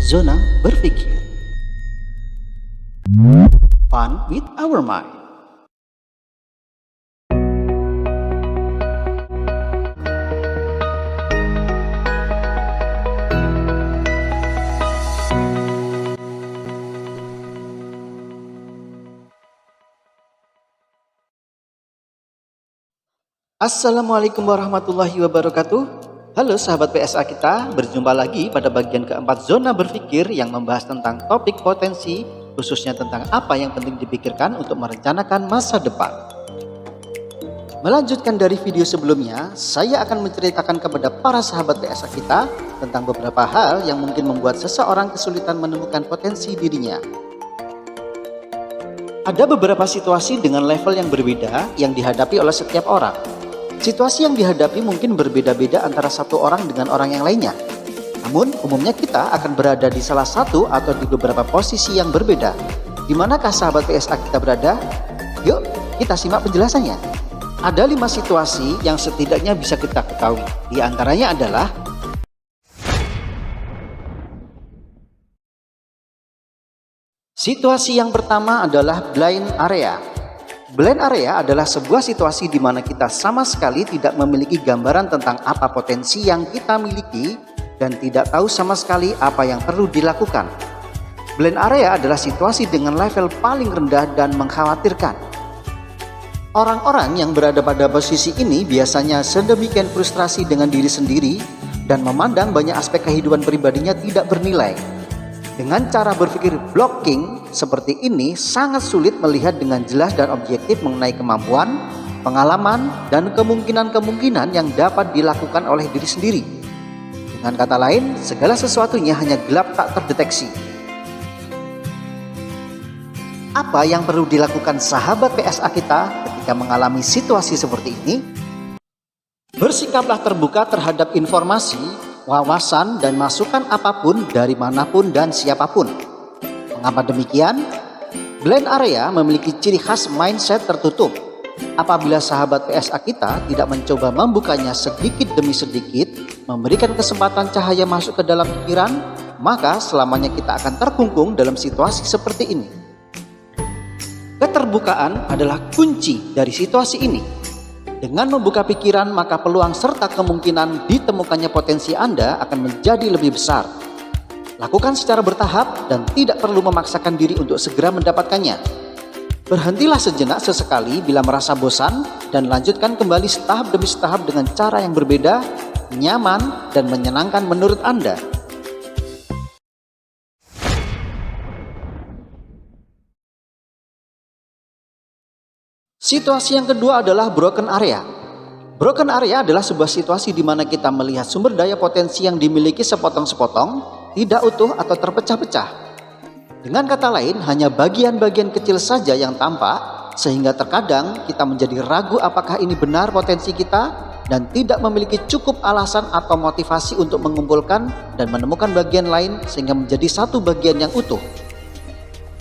Zona berpikir. Fun with our mind. Assalamualaikum warahmatullahi wabarakatuh. Halo sahabat PSA kita, berjumpa lagi pada bagian keempat zona berpikir yang membahas tentang topik potensi, khususnya tentang apa yang penting dipikirkan untuk merencanakan masa depan. Melanjutkan dari video sebelumnya, saya akan menceritakan kepada para sahabat PSA kita tentang beberapa hal yang mungkin membuat seseorang kesulitan menemukan potensi dirinya. Ada beberapa situasi dengan level yang berbeda yang dihadapi oleh setiap orang. Situasi yang dihadapi mungkin berbeda-beda antara satu orang dengan orang yang lainnya. Namun, umumnya kita akan berada di salah satu atau di beberapa posisi yang berbeda. Di manakah sahabat PSA kita berada? Yuk, kita simak penjelasannya. Ada 5 situasi yang setidaknya bisa kita ketahui. Di antaranya adalah situasi yang pertama adalah blind area. Blind area adalah sebuah situasi di mana kita sama sekali tidak memiliki gambaran tentang apa potensi yang kita miliki dan tidak tahu sama sekali apa yang perlu dilakukan. Blind area adalah situasi dengan level paling rendah dan mengkhawatirkan. Orang-orang yang berada pada posisi ini biasanya sedemikian frustrasi dengan diri sendiri dan memandang banyak aspek kehidupan pribadinya tidak bernilai. Dengan cara berpikir blocking seperti ini sangat sulit melihat dengan jelas dan objektif mengenai kemampuan, pengalaman, dan kemungkinan-kemungkinan yang dapat dilakukan oleh diri sendiri. Dengan kata lain, segala sesuatunya hanya gelap tak terdeteksi. Apa yang perlu dilakukan sahabat PSA kita ketika mengalami situasi seperti ini? Bersikaplah terbuka terhadap informasi, wawasan, dan masukan apapun dari manapun dan siapapun. Mengapa demikian? Blind area memiliki ciri khas mindset tertutup. Apabila sahabat PSA kita tidak mencoba membukanya sedikit demi sedikit, memberikan kesempatan cahaya masuk ke dalam pikiran, maka selamanya kita akan terkungkung dalam situasi seperti ini. Keterbukaan adalah kunci dari situasi ini. Dengan membuka pikiran, maka peluang serta kemungkinan ditemukannya potensi Anda akan menjadi lebih besar. Lakukan secara bertahap dan tidak perlu memaksakan diri untuk segera mendapatkannya. Berhentilah sejenak sesekali bila merasa bosan dan lanjutkan kembali setahap demi setahap dengan cara yang berbeda, nyaman, dan menyenangkan menurut Anda. Situasi yang kedua adalah broken area. Broken area adalah sebuah situasi di mana kita melihat sumber daya potensi yang dimiliki sepotong-sepotong, tidak utuh atau terpecah-pecah. Dengan kata lain, hanya bagian-bagian kecil saja yang tampak, sehingga terkadang kita menjadi ragu apakah ini benar potensi kita dan tidak memiliki cukup alasan atau motivasi untuk mengumpulkan dan menemukan bagian lain sehingga menjadi satu bagian yang utuh.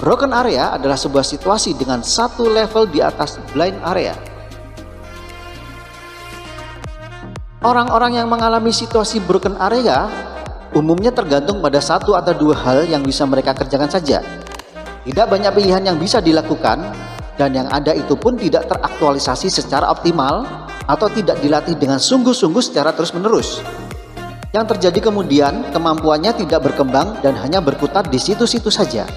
Broken area adalah sebuah situasi dengan satu level di atas blind area. Orang-orang yang mengalami situasi broken area umumnya tergantung pada satu atau dua hal yang bisa mereka kerjakan saja. Tidak banyak pilihan yang bisa dilakukan dan yang ada itu pun tidak teraktualisasi secara optimal atau tidak dilatih dengan sungguh-sungguh secara terus-menerus. Yang terjadi kemudian kemampuannya tidak berkembang dan hanya berkutat di situ-situ saja.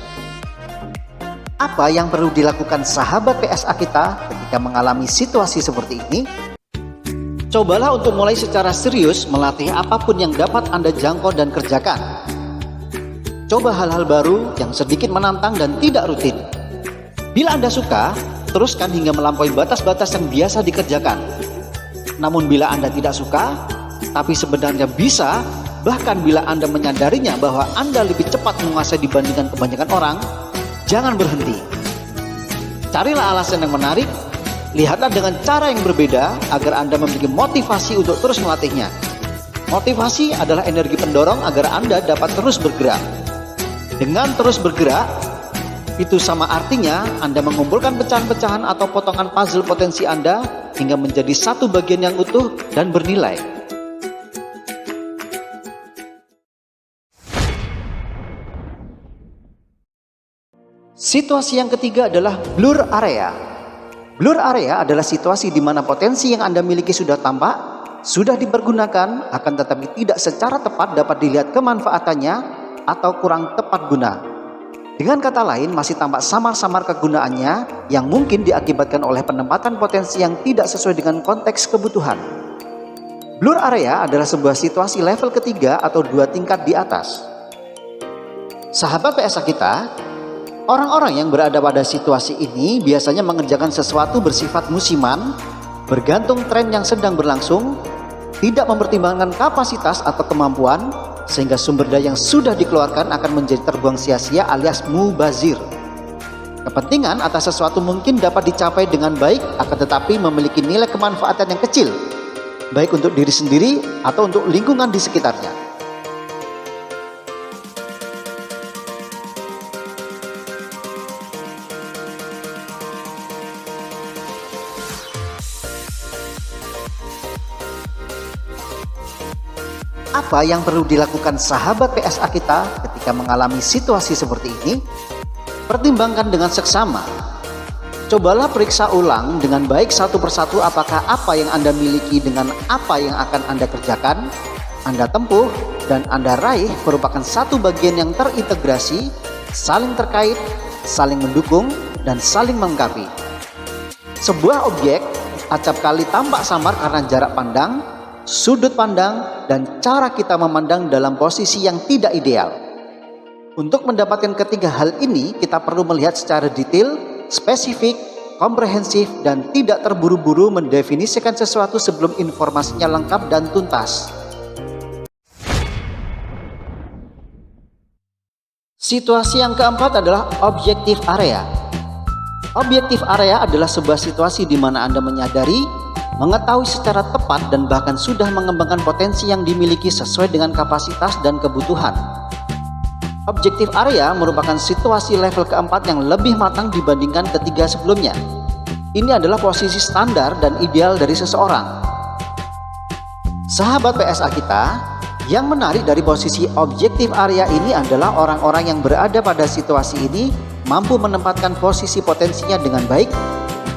Apa yang perlu dilakukan sahabat PSA kita ketika mengalami situasi seperti ini? Cobalah untuk mulai secara serius melatih apapun yang dapat Anda jangkau dan kerjakan. Coba hal-hal baru yang sedikit menantang dan tidak rutin. Bila Anda suka, teruskan hingga melampaui batas-batas yang biasa dikerjakan. Namun bila Anda tidak suka, tapi sebenarnya bisa, bahkan bila Anda menyadarinya bahwa Anda lebih cepat menguasai dibandingkan kebanyakan orang, jangan berhenti. Carilah alasan yang menarik, lihatlah dengan cara yang berbeda agar Anda memiliki motivasi untuk terus melatihnya. Motivasi adalah energi pendorong agar Anda dapat terus bergerak. Dengan terus bergerak, itu sama artinya Anda mengumpulkan pecahan-pecahan atau potongan puzzle potensi Anda hingga menjadi satu bagian yang utuh dan bernilai. Situasi yang ketiga adalah blur area. Blur area adalah situasi di mana potensi yang Anda miliki sudah tampak, sudah dipergunakan, akan tetapi tidak secara tepat dapat dilihat kemanfaatannya atau kurang tepat guna. Dengan kata lain, masih tampak samar-samar kegunaannya yang mungkin diakibatkan oleh penempatan potensi yang tidak sesuai dengan konteks kebutuhan. Blur area adalah sebuah situasi level ketiga atau 2 tingkat di atas. Sahabat PSA kita, orang-orang yang berada pada situasi ini biasanya mengerjakan sesuatu bersifat musiman, bergantung tren yang sedang berlangsung, tidak mempertimbangkan kapasitas atau kemampuan, sehingga sumber daya yang sudah dikeluarkan akan menjadi terbuang sia-sia alias mubazir. Kepentingan atas sesuatu mungkin dapat dicapai dengan baik, akan tetapi memiliki nilai kemanfaatan yang kecil, baik untuk diri sendiri atau untuk lingkungan di sekitarnya. Apa yang perlu dilakukan sahabat PSA kita ketika mengalami situasi seperti ini? Pertimbangkan dengan seksama. Cobalah periksa ulang dengan baik satu persatu apakah apa yang Anda miliki dengan apa yang akan Anda kerjakan, Anda tempuh, dan Anda raih merupakan satu bagian yang terintegrasi, saling terkait, saling mendukung, dan saling melengkapi. Sebuah objek acap kali tampak samar karena jarak pandang, sudut pandang, dan cara kita memandang dalam posisi yang tidak ideal. Untuk mendapatkan ketiga hal ini, kita perlu melihat secara detail, spesifik, komprehensif, dan tidak terburu-buru mendefinisikan sesuatu sebelum informasinya lengkap dan tuntas. Situasi yang keempat adalah objektif area. Objektif area adalah sebuah situasi di mana Anda menyadari, mengetahui secara tepat, dan bahkan sudah mengembangkan potensi yang dimiliki sesuai dengan kapasitas dan kebutuhan. Objektif area merupakan situasi level keempat yang lebih matang dibandingkan ketiga sebelumnya. Ini adalah posisi standar dan ideal dari seseorang. Sahabat PSA kita, yang menarik dari posisi objektif area ini adalah orang-orang yang berada pada situasi ini mampu menempatkan posisi potensinya dengan baik,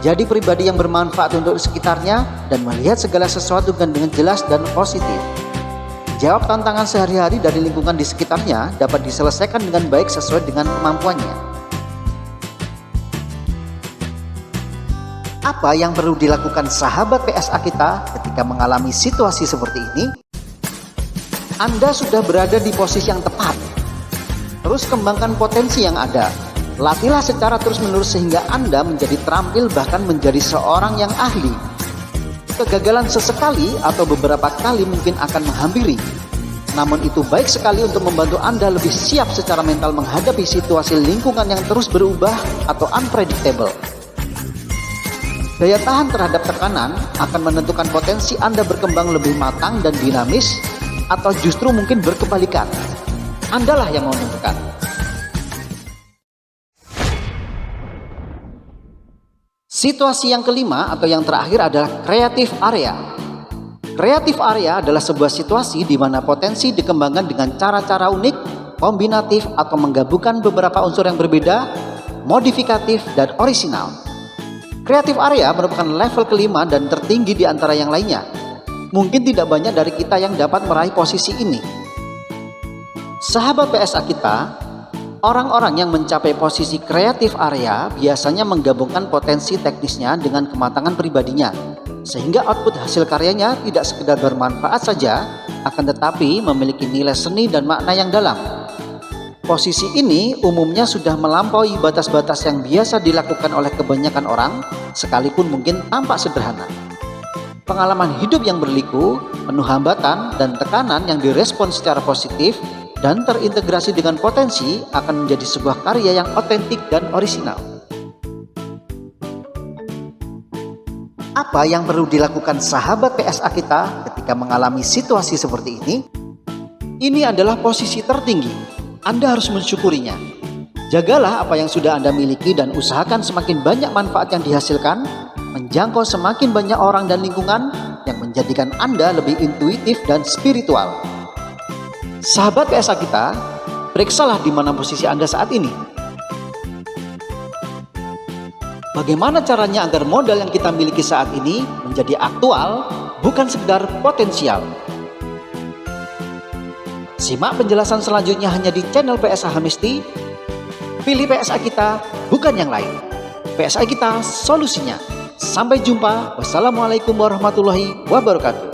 jadi pribadi yang bermanfaat untuk sekitarnya, dan melihat segala sesuatu dengan jelas dan positif. Jawab tantangan sehari-hari dari lingkungan di sekitarnya dapat diselesaikan dengan baik sesuai dengan kemampuannya. Apa yang perlu dilakukan sahabat PSA kita ketika mengalami situasi seperti ini? Anda sudah berada di posisi yang tepat. Terus kembangkan potensi yang ada. Latihlah secara terus-menerus sehingga Anda menjadi terampil, bahkan menjadi seorang yang ahli. Kegagalan sesekali atau beberapa kali mungkin akan menghampiri. Namun itu baik sekali untuk membantu Anda lebih siap secara mental menghadapi situasi lingkungan yang terus berubah atau unpredictable. Daya tahan terhadap tekanan akan menentukan potensi Anda berkembang lebih matang dan dinamis, atau justru mungkin berkebalikan. Andalah yang menentukan. Situasi yang kelima atau yang terakhir adalah creative area. Creative area adalah sebuah situasi di mana potensi dikembangkan dengan cara-cara unik, kombinatif, atau menggabungkan beberapa unsur yang berbeda, modifikatif, dan orisinal. Creative area merupakan level kelima dan tertinggi di antara yang lainnya. Mungkin tidak banyak dari kita yang dapat meraih posisi ini. Sahabat PSA kita, orang-orang yang mencapai posisi kreatif area biasanya menggabungkan potensi teknisnya dengan kematangan pribadinya, sehingga output hasil karyanya tidak sekedar bermanfaat saja, akan tetapi memiliki nilai seni dan makna yang dalam. Posisi ini umumnya sudah melampaui batas-batas yang biasa dilakukan oleh kebanyakan orang, sekalipun mungkin tampak sederhana. Pengalaman hidup yang berliku, penuh hambatan dan tekanan yang direspon secara positif dan terintegrasi dengan potensi akan menjadi sebuah karya yang otentik dan orisinal. Apa yang perlu dilakukan sahabat PSA kita ketika mengalami situasi seperti ini? Ini adalah posisi tertinggi. Anda harus mensyukurinya. Jagalah apa yang sudah Anda miliki dan usahakan semakin banyak manfaat yang dihasilkan, menjangkau semakin banyak orang dan lingkungan yang menjadikan Anda lebih intuitif dan spiritual. Sahabat PSA kita, periksalah di mana posisi Anda saat ini. Bagaimana caranya agar modal yang kita miliki saat ini menjadi aktual, bukan sekedar potensial? Simak penjelasan selanjutnya hanya di channel PSA Hamesti. Pilih PSA kita, bukan yang lain. PSA kita, solusinya. Sampai jumpa. Wassalamualaikum warahmatullahi wabarakatuh.